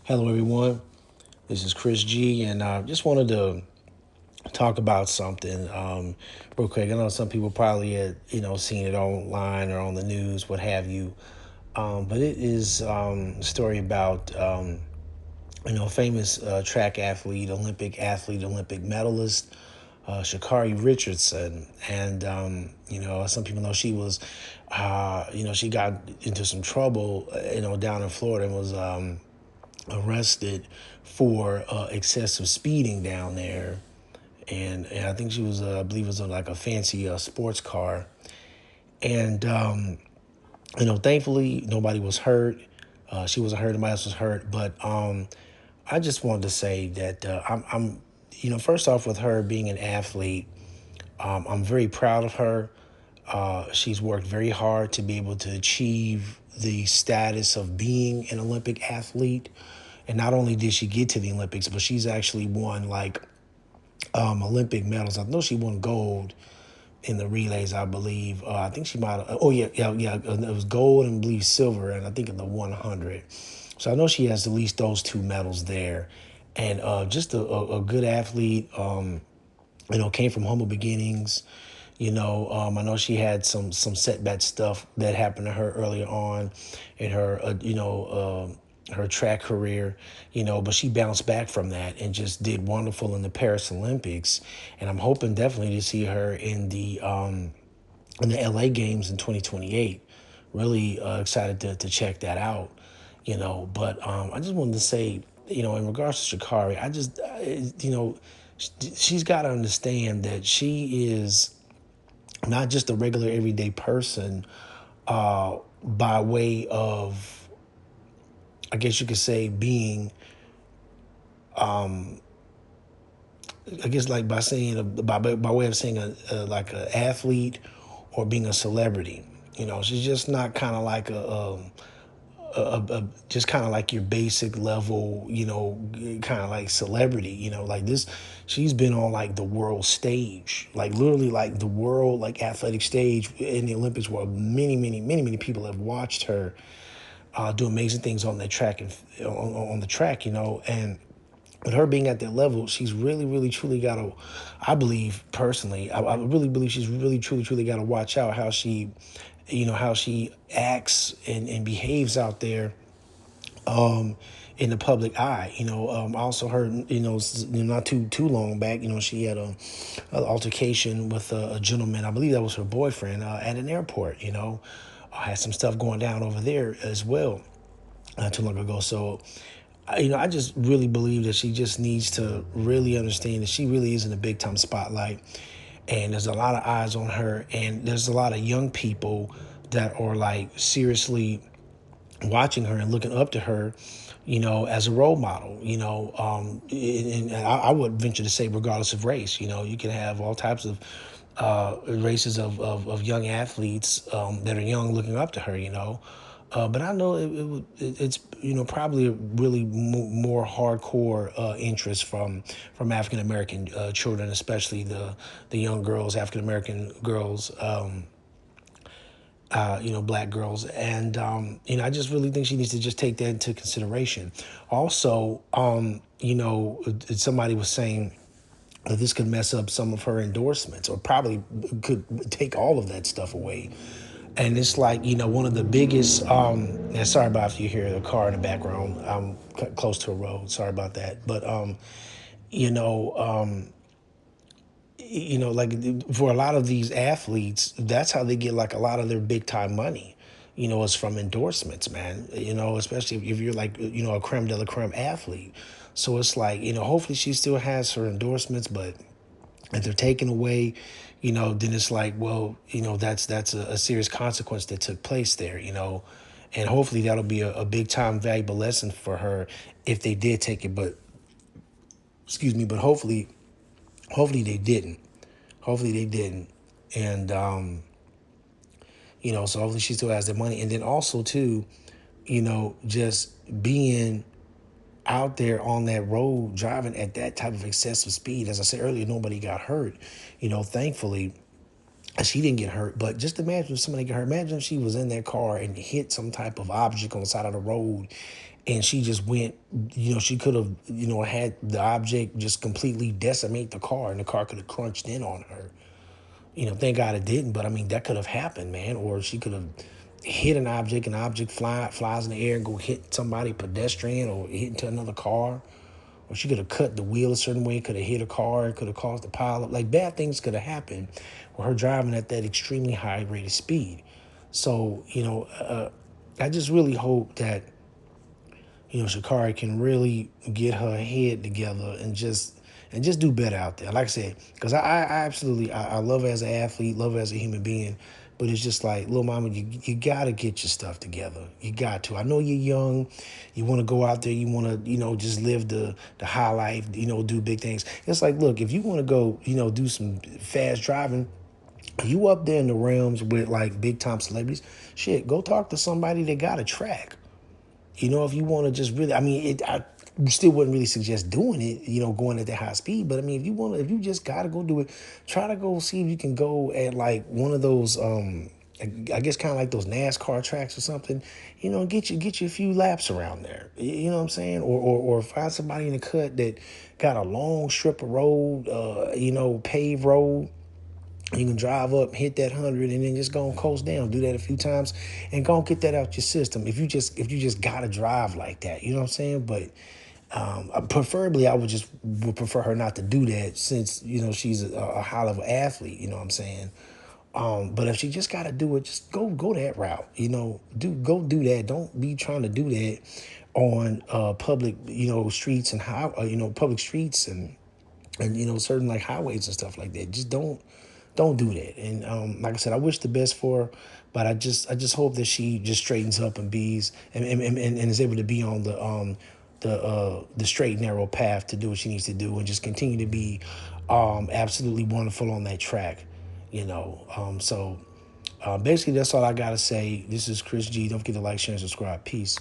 Hello, everyone. This is Chris G, and just wanted to talk about something real quick. I know some people probably had seen it online or on the news, what have you. But it is a story about famous track athlete, Olympic medalist, Sha'carri Richardson, and some people know she was, she got into some trouble, down in Florida and was arrested for excessive speeding down there, and I think she was, I believe, it was on like a fancy sports car, and thankfully nobody was hurt. She wasn't hurt. Nobody else was hurt, but I just wanted to say that first off, with her being an athlete, I'm very proud of her. She's worked very hard to be able to achieve the status of being an Olympic athlete. And not only did she get to the Olympics, but she's actually won like Olympic medals. I know she won gold in the relays, I believe. I think she might have, oh, yeah, yeah, yeah. It was gold and I believe silver, and I think in the 100. So I know she has at least those two medals there. And just a good athlete, came from humble beginnings. I know she had some setback stuff that happened to her earlier on in her her track career, but she bounced back from that and just did wonderful in the Paris Olympics. And I'm hoping definitely to see her in the LA games in 2028. Really excited to check that out, But I just wanted to say, in regards to Sha'Carri, she's got to understand that she is not just a regular everyday person by way of, I guess you could say, being, I guess, like by saying, by way of saying like an athlete or being a celebrity. She's just not kind of like just kind of like your basic level, kind of like celebrity, like this. She's been on like the world stage, like literally like the world like athletic stage in the Olympics, where many people have watched her do amazing things on the track and on the track, and with her being at that level, she's really truly got to, I believe personally, I really believe she's really truly got to watch out how she, how she acts and behaves out there in the public eye. I also heard, not too long back, she had an altercation with a gentleman. I believe that was her boyfriend at an airport. Had some stuff going down over there as well not too long ago. So, I just really believe that she just needs to really understand that she really is in a big time spotlight, and there's a lot of eyes on her, and there's a lot of young people that are like seriously watching her and looking up to her, as a role model, and I would venture to say, regardless of race, you can have all types of races of young athletes that are young looking up to her, but I know it's probably a really more hardcore interest from African American children, especially the young girls, African American girls. Black girls. And, I just really think she needs to just take that into consideration. Also, somebody was saying that this could mess up some of her endorsements or probably could take all of that stuff away. And it's like, one of the biggest, and sorry about if you hear the car in the background. I'm close to a road. Sorry about that. But, you know, um, like for a lot of these athletes, that's how they get like a lot of their big time money. Is from endorsements, man. Especially if you're like, a creme de la creme athlete. So it's like, hopefully she still has her endorsements, but if they're taken away, then it's like, well, that's a serious consequence that took place there, and hopefully that'll be a big time valuable lesson for her if they did take it. But excuse me, but hopefully they didn't. Hopefully they didn't. And, so hopefully she still has the money. And then also, too, just being out there on that road driving at that type of excessive speed. As I said earlier, nobody got hurt. Thankfully, She didn't get hurt, but just imagine if somebody got hurt. Imagine if she was in that car and hit some type of object on the side of the road, and she just went. She could have, had the object just completely decimate the car, and the car could have crunched in on her. Thank God it didn't, but I mean that could have happened, man. Or she could have hit an object flies in the air and go hit somebody, pedestrian, or hit into another car. Or she could have cut the wheel a certain way, could have hit a car, it could have caused a pile up. Like bad things could have happened with her driving at that extremely high rate of speed. So, I just really hope that, Sha'carri can really get her head together and just do better out there. Like I said, because I absolutely I love her as an athlete, love her as a human being, but it's just like, little mama, you gotta get your stuff together. You got to. I know you're young, you want to go out there, you want to just live the high life, do big things. It's like, look, if you want to go do some fast driving. You up there in the realms with like big time celebrities, shit, go talk to somebody that got a track. If you want to just really, I mean, I still wouldn't really suggest doing it, going at that high speed. But I mean, if you just got to go do it, try to go see if you can go at like one of those, I guess kind of like those NASCAR tracks or something, get you a few laps around there. You know what I'm saying? Or find somebody in the cut that got a long strip of road, paved road. You can drive up, hit that 100, and then just go and coast down. Do that a few times, and go and get that out your system. If you just gotta drive like that, you know what I'm saying. But preferably, I would prefer her not to do that, since she's a high level athlete. You know what I'm saying. But if she just gotta do it, just go that route. Go do that. Don't be trying to do that on public streets and how public streets and certain like highways and stuff like that. Just don't do that. And like I said, I wish the best for her, but I just hope that she just straightens up and is able to be on the straight and narrow path to do what she needs to do, and just continue to be absolutely wonderful on that track. So basically that's all I gotta say. This is Chris G. Don't forget to like, share, and subscribe. Peace.